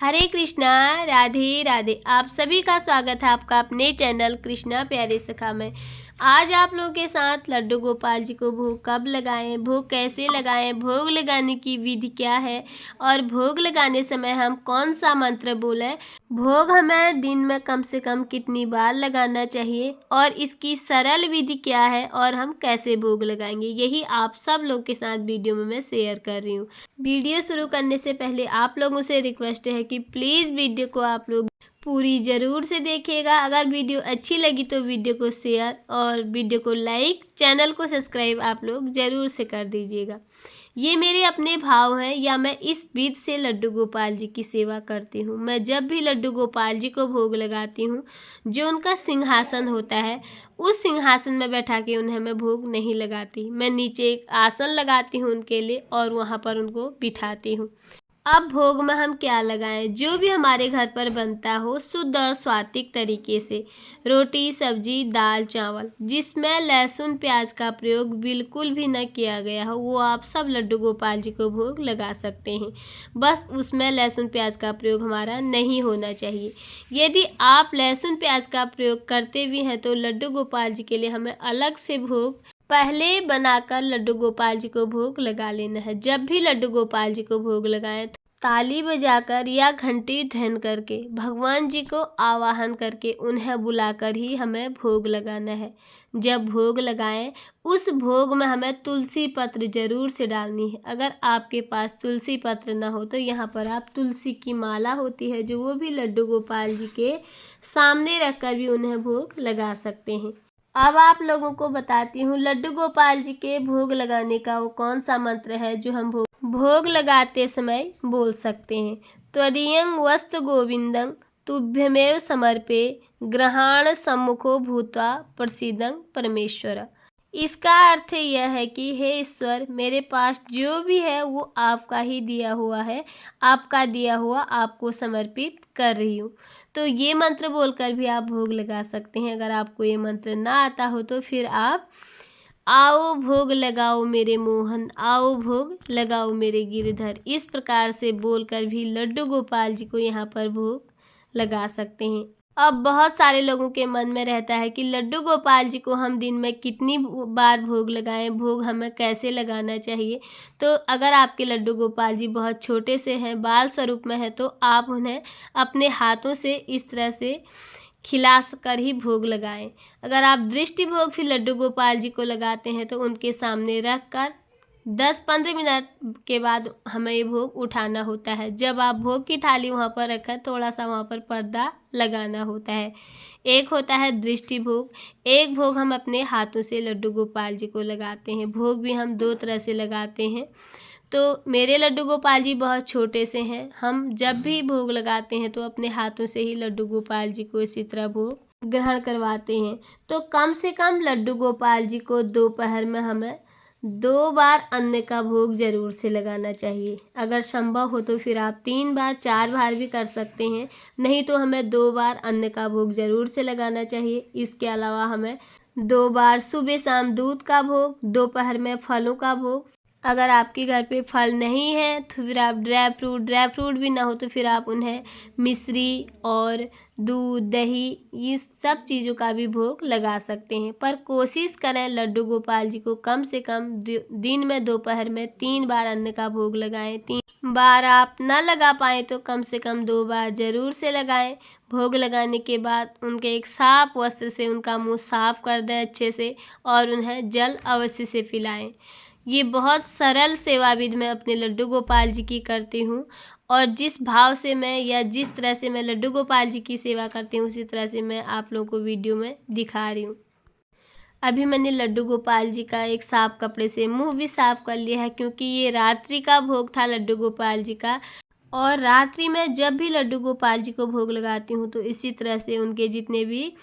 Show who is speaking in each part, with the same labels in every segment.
Speaker 1: हरे कृष्णा, राधे राधे। आप सभी का स्वागत है आपका अपने चैनल कृष्णा प्यारे सखा में। आज आप लोगों के साथ लड्डू गोपाल जी को भोग कब लगाएं, भोग कैसे लगाएं, भोग लगाने की विधि क्या है और भोग लगाने समय हम कौन सा मंत्र बोलें, भोग हमें दिन में कम से कम कितनी बार लगाना चाहिए और इसकी सरल विधि क्या है और हम कैसे भोग लगाएंगे, यही आप सब लोग के साथ वीडियो में मैं शेयर कर रही हूँ। वीडियो शुरू करने से पहले आप लोगों से रिक्वेस्ट है कि प्लीज़ वीडियो को आप लोग पूरी ज़रूर से देखिएगा। अगर वीडियो अच्छी लगी तो वीडियो को शेयर और वीडियो को लाइक, चैनल को सब्सक्राइब आप लोग ज़रूर से कर दीजिएगा। ये मेरे अपने भाव हैं या मैं इस विधि से लड्डू गोपाल जी की सेवा करती हूँ। मैं जब भी लड्डू गोपाल जी को भोग लगाती हूँ, जो उनका सिंहासन होता है, उस सिंहासन में बैठा के उन्हें मैं भोग नहीं लगाती। मैं नीचे एक आसन लगाती हूँ उनके लिए और वहाँ पर उनको बिठाती हूँ। अब भोग में हम क्या लगाएं, जो भी हमारे घर पर बनता हो शुद्ध और स्वात्विक तरीके से, रोटी सब्जी दाल चावल जिसमें लहसुन प्याज का प्रयोग बिल्कुल भी न किया गया हो, वो आप सब लड्डू गोपाल जी को भोग लगा सकते हैं। बस उसमें लहसुन प्याज का प्रयोग हमारा नहीं होना चाहिए। यदि आप लहसुन प्याज का प्रयोग करते भी हैं तो लड्डू गोपाल जी के लिए हमें अलग से भोग पहले बनाकर लड्डू गोपाल जी को भोग लगा लेना है। जब भी लड्डू गोपाल जी को भोग लगाएं, ताली बजाकर या घंटी ध्वनि करके भगवान जी को आवाहन करके उन्हें बुलाकर ही हमें भोग लगाना है। जब भोग लगाएं, उस भोग में हमें तुलसी पत्र जरूर से डालनी है। अगर आपके पास तुलसी पत्र ना हो तो यहाँ पर आप तुलसी की माला होती है, जो वो भी लड्डू गोपाल जी के सामने रखकर भी उन्हें भोग लगा सकते हैं। अब आप लोगों को बताती हूँ लड्डू गोपाल जी के भोग लगाने का वो कौन सा मंत्र है जो हम भोग लगाते समय बोल सकते हैं। त्वदीयं वस्तु गोविंदं तुभ्यमेव समर्पे ग्रहाण सम्मुखो भूत्वा प्रसीदं परमेश्वर। इसका अर्थ यह है कि हे ईश्वर, मेरे पास जो भी है वो आपका ही दिया हुआ है, आपका दिया हुआ आपको समर्पित कर रही हूँ। तो ये मंत्र बोलकर भी आप भोग लगा सकते हैं। अगर आपको ये मंत्र ना आता हो तो फिर आप आओ भोग लगाओ मेरे मोहन, आओ भोग लगाओ मेरे गिरधर, इस प्रकार से बोलकर भी लड्डू गोपाल जी को यहाँ पर भोग लगा सकते हैं। अब बहुत सारे लोगों के मन में रहता है कि लड्डू गोपाल जी को हम दिन में कितनी बार भोग लगाएं, भोग हमें कैसे लगाना चाहिए। तो अगर आपके लड्डू गोपाल जी बहुत छोटे से हैं, बाल स्वरूप में है, तो आप उन्हें अपने हाथों से इस तरह से खिला कर ही भोग लगाएं। अगर आप दृष्टि भोग फिर लड्डू गोपाल जी को लगाते हैं तो उनके सामने रख कर 10-15 मिनट के बाद हमें ये भोग उठाना होता है। जब आप भोग की थाली वहाँ पर रखें, थोड़ा सा वहाँ पर पर्दा लगाना होता है। एक होता है दृष्टि भोग, एक भोग हम अपने हाथों से लड्डू गोपाल जी को लगाते हैं। भोग भी हम 2 तरह से लगाते हैं। तो मेरे लड्डू गोपाल जी बहुत छोटे से हैं। हम जब भी भोग लगाते हैं तो अपने हाथों से ही लड्डू गोपाल जी को इसी तरह भोग ग्रहण करवाते हैं। तो कम से कम लड्डू गोपाल जी को दोपहर में हमें 2 बार अन्न का भोग जरूर से लगाना चाहिए। अगर संभव हो तो फिर आप 3 बार 4 बार भी कर सकते हैं, नहीं तो हमें 2 बार अन्न का भोग जरूर से लगाना चाहिए। इसके अलावा हमें 2 बार सुबह शाम दूध का भोग, दोपहर में फलों का भोग। अगर आपके घर पे फल नहीं है तो फिर आप ड्राई फ्रूट भी ना हो तो फिर आप उन्हें मिश्री और दूध दही इस सब चीज़ों का भी भोग लगा सकते हैं। पर कोशिश करें लड्डू गोपाल जी को कम से कम दिन में दोपहर में 3 बार अन्न का भोग लगाएं। 3 बार आप ना लगा पाएँ तो कम से कम 2 बार ज़रूर से लगाएं। भोग लगाने के बाद उनके एक साफ वस्त्र से उनका मुंह साफ कर दें अच्छे से और उन्हें जल अवश्य से पिलाएं। ये बहुत सरल सेवा विधि मैं अपने लड्डू गोपाल जी की करती हूँ और जिस भाव से मैं या जिस तरह से मैं लड्डू गोपाल जी की सेवा करती हूँ उसी तरह से मैं आप लोगों को वीडियो में दिखा रही हूँ। अभी मैंने लड्डू गोपाल जी का एक साफ कपड़े से मुंह भी साफ कर लिया है, क्योंकि ये रात्रि का भोग था लड्डू गोपाल जी का। और रात्रि में जब भी लड्डू गोपाल जी को भोग लगाती हूँ तो इसी तरह से उनके जितने भी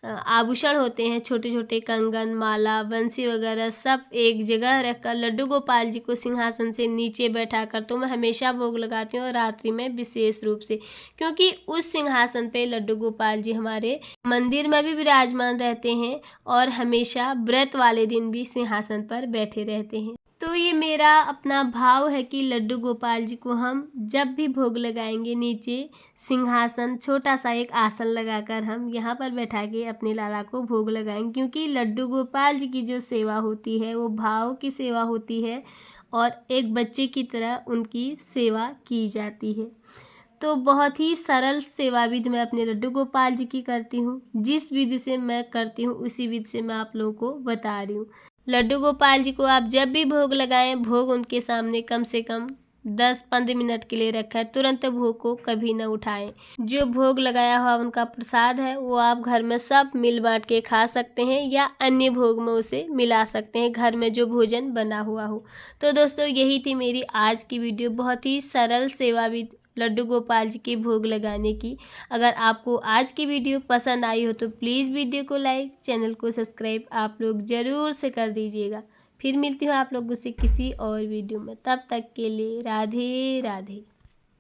Speaker 1: आभूषण होते हैं, छोटे छोटे कंगन माला बंसी वगैरह, सब एक जगह रखकर लड्डू गोपाल जी को सिंहासन से नीचे बैठा कर तो मैं हमेशा भोग लगाती हूँ। और रात्रि में विशेष रूप से, क्योंकि उस सिंहासन पे लड्डू गोपाल जी हमारे मंदिर में भी विराजमान रहते हैं और हमेशा व्रत वाले दिन भी सिंहासन पर बैठे रहते हैं। तो ये मेरा अपना भाव है कि लड्डू गोपाल जी को हम जब भी भोग लगाएंगे, नीचे सिंहासन छोटा सा एक आसन लगाकर हम यहाँ पर बैठा के अपने लाला को भोग लगाएंगे, क्योंकि लड्डू गोपाल जी की जो सेवा होती है वो भाव की सेवा होती है और एक बच्चे की तरह उनकी सेवा की जाती है। तो बहुत ही सरल सेवा विधि मैं अपने लड्डू गोपाल जी की करती हूँ। जिस विधि से मैं करती हूँ उसी विधि से मैं आप लोगों को बता रही हूँ। लड्डू गोपाल जी को आप जब भी भोग लगाएं, भोग उनके सामने कम से कम 10-15 मिनट के लिए रखें, तुरंत भोग को कभी ना उठाएं। जो भोग लगाया हुआ उनका प्रसाद है वो आप घर में सब मिल बांट के खा सकते हैं या अन्य भोग में उसे मिला सकते हैं, घर में जो भोजन बना हुआ हो। तो दोस्तों यही थी मेरी आज की वीडियो, बहुत ही सरल सेवा विधि लड्डू गोपाल जी के भोग लगाने की। अगर आपको आज की वीडियो पसंद आई हो तो प्लीज़ वीडियो को लाइक, चैनल को सब्सक्राइब आप लोग ज़रूर से कर दीजिएगा। फिर मिलती हूँ आप लोगों से किसी और वीडियो में, तब तक के लिए राधे राधे।